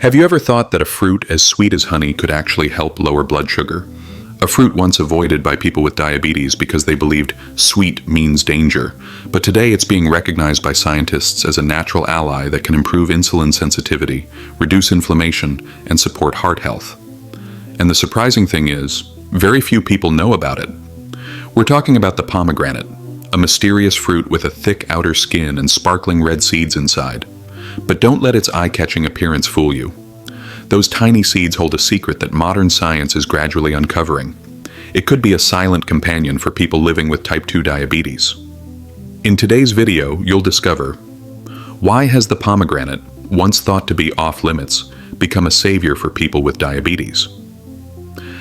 Have you ever thought that a fruit as sweet as honey could actually help lower blood sugar? A fruit once avoided by people with diabetes because they believed sweet means danger, but today it's being recognized by scientists as a natural ally that can improve insulin sensitivity, reduce inflammation, and support heart health. And the surprising thing is, very few people know about it. We're talking about the pomegranate, a mysterious fruit with a thick outer skin and sparkling red seeds inside. But don't let its eye-catching appearance fool you. Those tiny seeds hold a secret that modern science is gradually uncovering. It could be a silent companion for people living with type 2 diabetes. In today's video, you'll discover why has the pomegranate, once thought to be off-limits, become a savior for people with diabetes?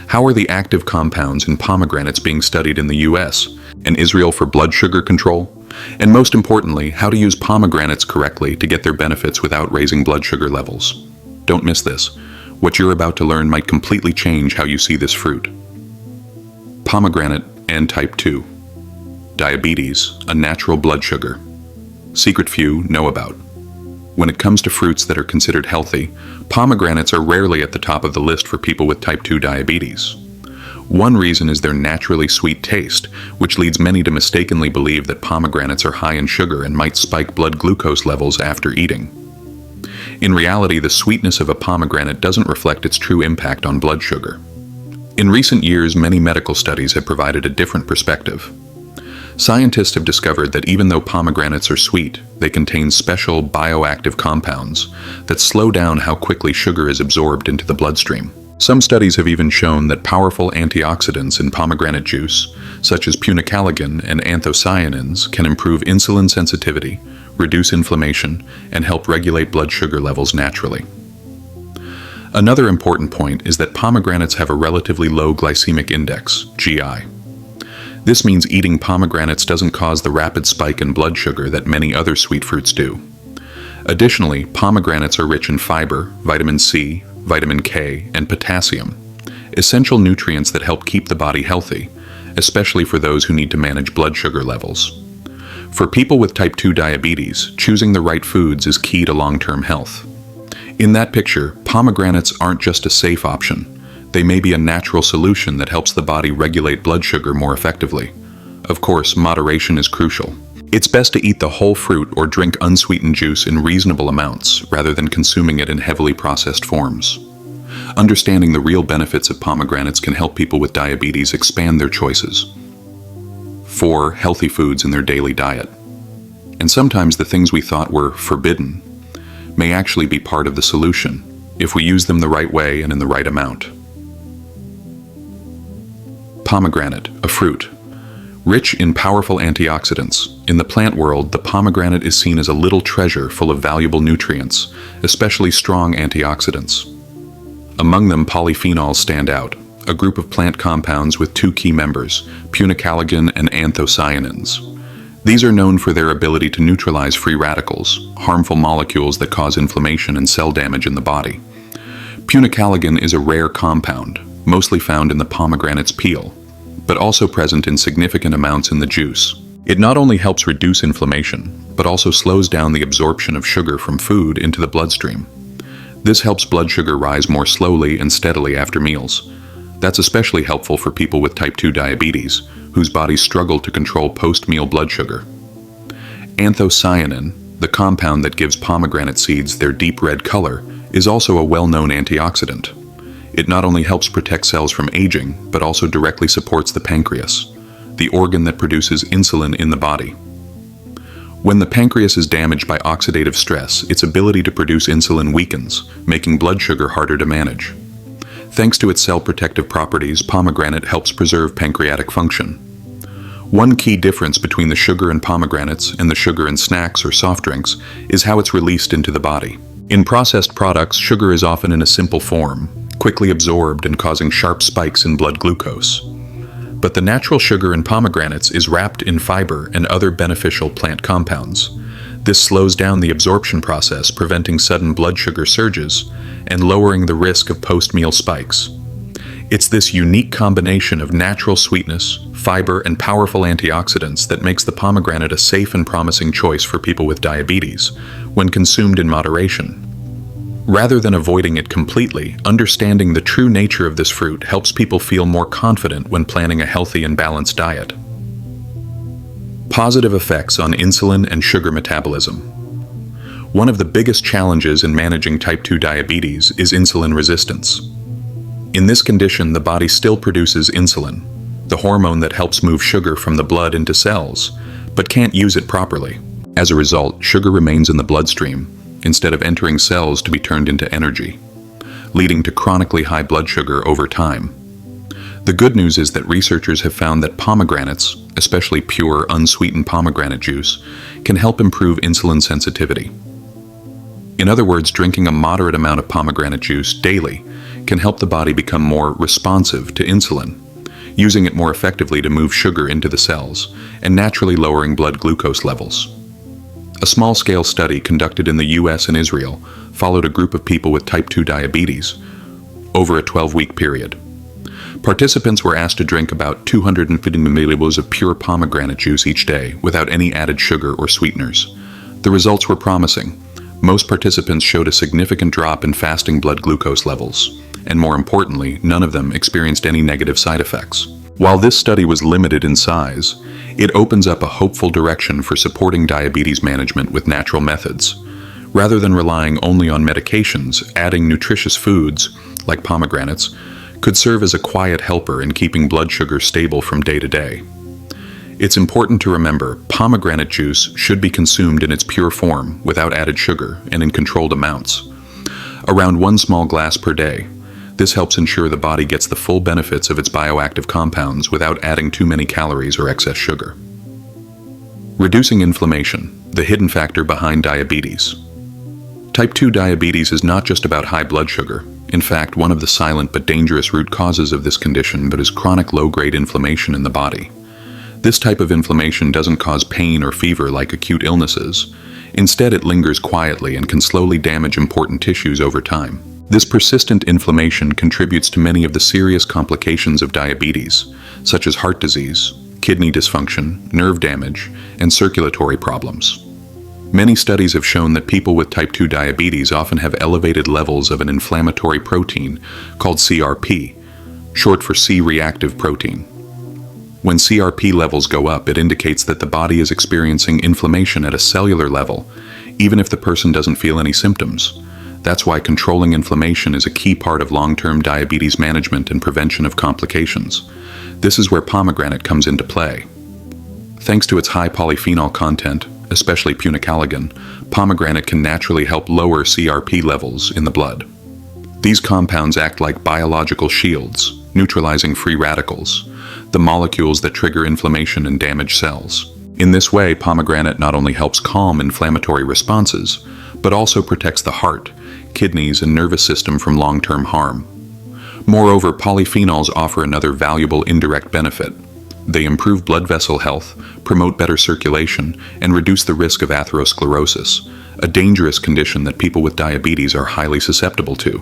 How are the active compounds in pomegranates being studied in the US and Israel for blood sugar control? And most importantly, how to use pomegranates correctly to get their benefits without raising blood sugar levels. Don't miss this. What you're about to learn might completely change how you see this fruit. Pomegranate and type 2. Diabetes, a natural blood sugar. Secret few know about. When it comes to fruits that are considered healthy, pomegranates are rarely at the top of the list for people with type 2 diabetes. One reason is their naturally sweet taste, which leads many to mistakenly believe that pomegranates are high in sugar and might spike blood glucose levels after eating. In reality, the sweetness of a pomegranate doesn't reflect its true impact on blood sugar. In recent years, many medical studies have provided a different perspective. Scientists have discovered that even though pomegranates are sweet, they contain special bioactive compounds that slow down how quickly sugar is absorbed into the bloodstream. Some studies have even shown that powerful antioxidants in pomegranate juice, such as punicalagin and anthocyanins, can improve insulin sensitivity, reduce inflammation, and help regulate blood sugar levels naturally. Another important point is that pomegranates have a relatively low glycemic index, GI. This means eating pomegranates doesn't cause the rapid spike in blood sugar that many other sweet fruits do. Additionally, pomegranates are rich in fiber, vitamin C, vitamin K, and potassium, essential nutrients that help keep the body healthy, especially for those who need to manage blood sugar levels. For people with type 2 diabetes, choosing the right foods is key to long-term health. In that picture, pomegranates aren't just a safe option. They may be a natural solution that helps the body regulate blood sugar more effectively. Of course, moderation is crucial. It's best to eat the whole fruit or drink unsweetened juice in reasonable amounts rather than consuming it in heavily processed forms. Understanding the real benefits of pomegranates can help people with diabetes expand their choices. 4. Healthy foods in their daily diet. And sometimes the things we thought were forbidden may actually be part of the solution if we use them the right way and in the right amount. Pomegranate, a fruit. Rich in powerful antioxidants, in the plant world, the pomegranate is seen as a little treasure full of valuable nutrients, especially strong antioxidants. Among them, polyphenols stand out, a group of plant compounds with two key members, punicalagin and anthocyanins. These are known for their ability to neutralize free radicals, harmful molecules that cause inflammation and cell damage in the body. Punicalagin is a rare compound, mostly found in the pomegranate's peel, but also present in significant amounts in the juice. It not only helps reduce inflammation, but also slows down the absorption of sugar from food into the bloodstream. This helps blood sugar rise more slowly and steadily after meals. That's especially helpful for people with type 2 diabetes, whose bodies struggle to control post-meal blood sugar. Anthocyanin, the compound that gives pomegranate seeds their deep red color, is also a well-known antioxidant. It not only helps protect cells from aging, but also directly supports the pancreas, the organ that produces insulin in the body. When the pancreas is damaged by oxidative stress, its ability to produce insulin weakens, making blood sugar harder to manage. Thanks to its cell-protective properties, pomegranate helps preserve pancreatic function. One key difference between the sugar in pomegranates and the sugar in snacks or soft drinks is how it's released into the body. In processed products, sugar is often in a simple form, quickly absorbed and causing sharp spikes in blood glucose. But the natural sugar in pomegranates is wrapped in fiber and other beneficial plant compounds. This slows down the absorption process, preventing sudden blood sugar surges and lowering the risk of post-meal spikes. It's this unique combination of natural sweetness, fiber, and powerful antioxidants that makes the pomegranate a safe and promising choice for people with diabetes when consumed in moderation. Rather than avoiding it completely, understanding the true nature of this fruit helps people feel more confident when planning a healthy and balanced diet. Positive effects on insulin and sugar metabolism. One of the biggest challenges in managing type 2 diabetes is insulin resistance. In this condition, the body still produces insulin, the hormone that helps move sugar from the blood into cells, but can't use it properly. As a result, sugar remains in the bloodstream, instead of entering cells to be turned into energy, leading to chronically high blood sugar over time. The good news is that researchers have found that pomegranates, especially pure, unsweetened pomegranate juice, can help improve insulin sensitivity. In other words, drinking a moderate amount of pomegranate juice daily can help the body become more responsive to insulin, using it more effectively to move sugar into the cells and naturally lowering blood glucose levels. A small-scale study conducted in the US and Israel followed a group of people with type 2 diabetes over a 12-week period. Participants were asked to drink about 250 milliliters of pure pomegranate juice each day without any added sugar or sweeteners. The results were promising. Most participants showed a significant drop in fasting blood glucose levels, and more importantly, none of them experienced any negative side effects. While this study was limited in size, it opens up a hopeful direction for supporting diabetes management with natural methods. Rather than relying only on medications, adding nutritious foods, like pomegranates, could serve as a quiet helper in keeping blood sugar stable from day to day. It's important to remember, pomegranate juice should be consumed in its pure form, without added sugar, and in controlled amounts. Around 1 small glass per day. This helps ensure the body gets the full benefits of its bioactive compounds without adding too many calories or excess sugar. Reducing inflammation, the hidden factor behind diabetes. Type 2 diabetes is not just about high blood sugar. In fact, one of the silent but dangerous root causes of this condition is chronic low-grade inflammation in the body. This type of inflammation doesn't cause pain or fever like acute illnesses. Instead, it lingers quietly and can slowly damage important tissues over time. This persistent inflammation contributes to many of the serious complications of diabetes, such as heart disease, kidney dysfunction, nerve damage, and circulatory problems. Many studies have shown that people with type 2 diabetes often have elevated levels of an inflammatory protein called CRP, short for C-reactive protein. When CRP levels go up, it indicates that the body is experiencing inflammation at a cellular level, even if the person doesn't feel any symptoms. That's why controlling inflammation is a key part of long-term diabetes management and prevention of complications. This is where pomegranate comes into play. Thanks to its high polyphenol content, especially punicalagin, pomegranate can naturally help lower CRP levels in the blood. These compounds act like biological shields, neutralizing free radicals, the molecules that trigger inflammation and damage cells. In this way, pomegranate not only helps calm inflammatory responses, but also protects the heart, kidneys, and nervous system from long-term harm. Moreover, polyphenols offer another valuable indirect benefit. They improve blood vessel health, promote better circulation, and reduce the risk of atherosclerosis, a dangerous condition that people with diabetes are highly susceptible to.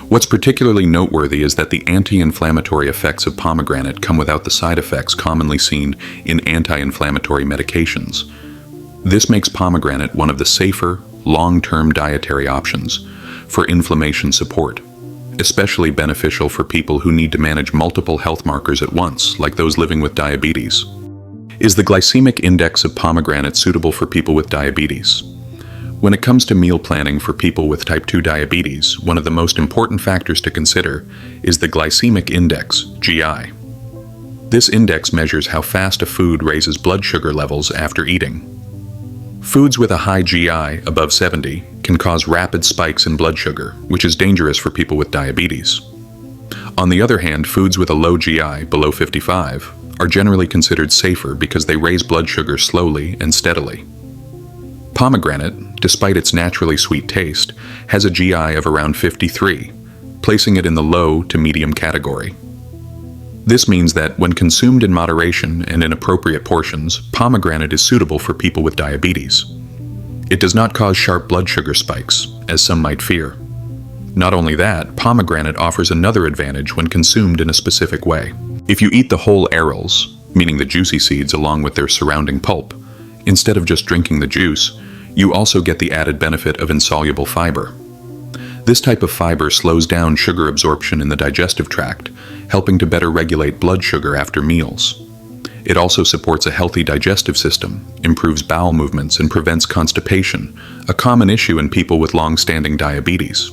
What's particularly noteworthy is that the anti-inflammatory effects of pomegranate come without the side effects commonly seen in anti-inflammatory medications. This makes pomegranate one of the safer, long-term dietary options for inflammation support, especially beneficial for people who need to manage multiple health markers at once, like those living with diabetes. Is the glycemic index of pomegranate suitable for people with diabetes? When it comes to meal planning for people with type 2 diabetes, one of the most important factors to consider is the glycemic index, GI. This index measures how fast a food raises blood sugar levels after eating. Foods with a high GI above 70 can cause rapid spikes in blood sugar, which is dangerous for people with diabetes. On the other hand, foods with a low GI below 55 are generally considered safer because they raise blood sugar slowly and steadily. Pomegranate, despite its naturally sweet taste, has a GI of around 53, placing it in the low to medium category. This means that when consumed in moderation and in appropriate portions, pomegranate is suitable for people with diabetes. It does not cause sharp blood sugar spikes, as some might fear. Not only that, pomegranate offers another advantage when consumed in a specific way. If you eat the whole arils, meaning the juicy seeds along with their surrounding pulp, instead of just drinking the juice, you also get the added benefit of insoluble fiber. This type of fiber slows down sugar absorption in the digestive tract, helping to better regulate blood sugar after meals. It also supports a healthy digestive system, improves bowel movements, and prevents constipation, a common issue in people with long-standing diabetes.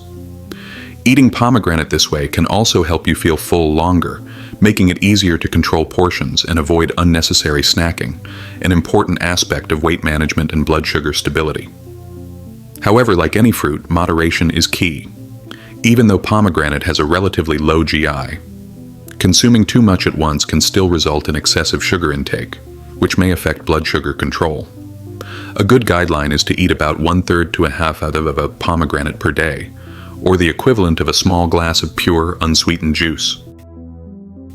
Eating pomegranate this way can also help you feel full longer, making it easier to control portions and avoid unnecessary snacking, an important aspect of weight management and blood sugar stability. However, like any fruit, moderation is key. Even though pomegranate has a relatively low GI, consuming too much at once can still result in excessive sugar intake, which may affect blood sugar control. A good guideline is to eat about 1/3 to a half out of a pomegranate per day, or the equivalent of a small glass of pure, unsweetened juice.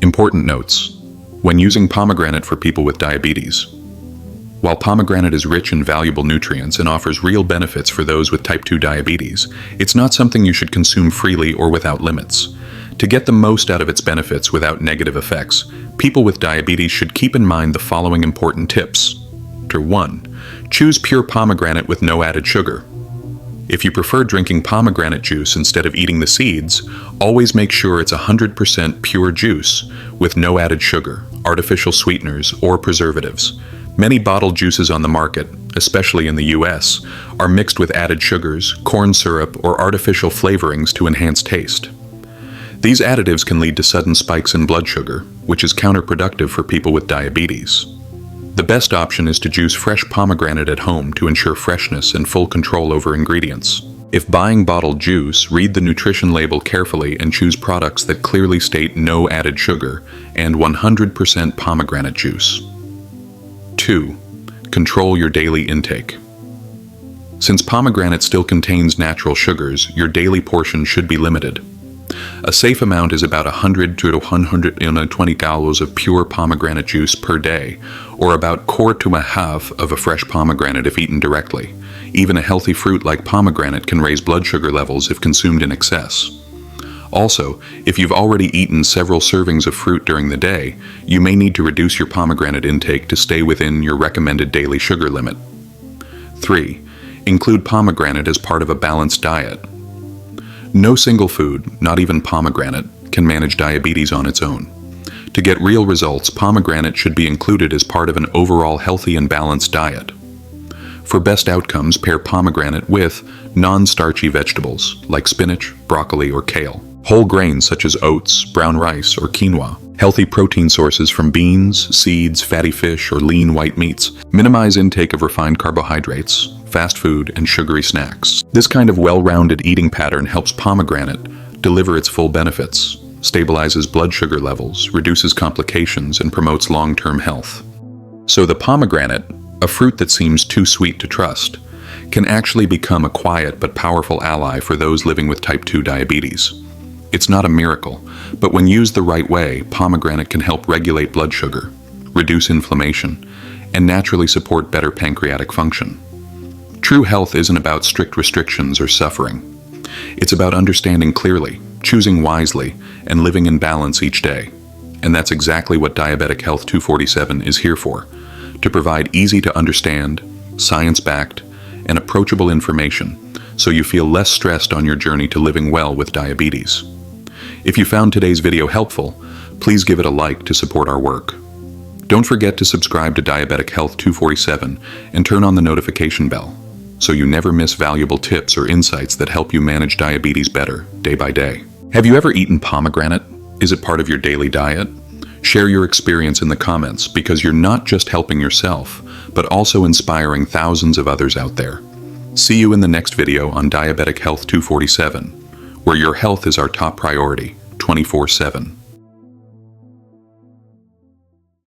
Important notes: when using pomegranate for people with diabetes. While pomegranate is rich in valuable nutrients and offers real benefits for those with type 2 diabetes, it's not something you should consume freely or without limits. To get the most out of its benefits without negative effects, people with diabetes should keep in mind the following important tips. 1. Choose pure pomegranate with no added sugar. If you prefer drinking pomegranate juice instead of eating the seeds, always make sure it's 100% pure juice with no added sugar, artificial sweeteners, or preservatives. Many bottled juices on the market, especially in the US, are mixed with added sugars, corn syrup, or artificial flavorings to enhance taste. These additives can lead to sudden spikes in blood sugar, which is counterproductive for people with diabetes. The best option is to juice fresh pomegranate at home to ensure freshness and full control over ingredients. If buying bottled juice, read the nutrition label carefully and choose products that clearly state no added sugar and 100% pomegranate juice. 2. Control your daily intake. Since pomegranate still contains natural sugars, your daily portion should be limited. A safe amount is about 100 to 120 calories of pure pomegranate juice per day, or about quart to a half of a fresh pomegranate if eaten directly. Even a healthy fruit like pomegranate can raise blood sugar levels if consumed in excess. Also, if you've already eaten several servings of fruit during the day, you may need to reduce your pomegranate intake to stay within your recommended daily sugar limit. 3. Include pomegranate as part of a balanced diet. No single food, not even pomegranate, can manage diabetes on its own. To get real results, pomegranate should be included as part of an overall healthy and balanced diet. For best outcomes, pair pomegranate with non-starchy vegetables like spinach, broccoli, or kale, whole grains such as oats, brown rice, or quinoa, healthy protein sources from beans, seeds, fatty fish, or lean white meats. Minimize intake of refined carbohydrates, fast food, and sugary snacks. This kind of well-rounded eating pattern helps pomegranate deliver its full benefits, stabilizes blood sugar levels, reduces complications, and promotes long-term health. So the pomegranate, a fruit that seems too sweet to trust, can actually become a quiet but powerful ally for those living with type 2 diabetes. It's not a miracle, but when used the right way, pomegranate can help regulate blood sugar, reduce inflammation, and naturally support better pancreatic function. True health isn't about strict restrictions or suffering. It's about understanding clearly, choosing wisely, and living in balance each day. And that's exactly what Diabetic Health 247 is here for, to provide easy-to-understand, science-backed, and approachable information so you feel less stressed on your journey to living well with diabetes. If you found today's video helpful, please give it a like to support our work. Don't forget to subscribe to Diabetic Health 247 and turn on the notification bell, so you never miss valuable tips or insights that help you manage diabetes better, day by day. Have you ever eaten pomegranate? Is it part of your daily diet? Share your experience in the comments, because you're not just helping yourself, but also inspiring thousands of others out there. See you in the next video on Diabetic Health 247, where your health is our top priority, 24/7.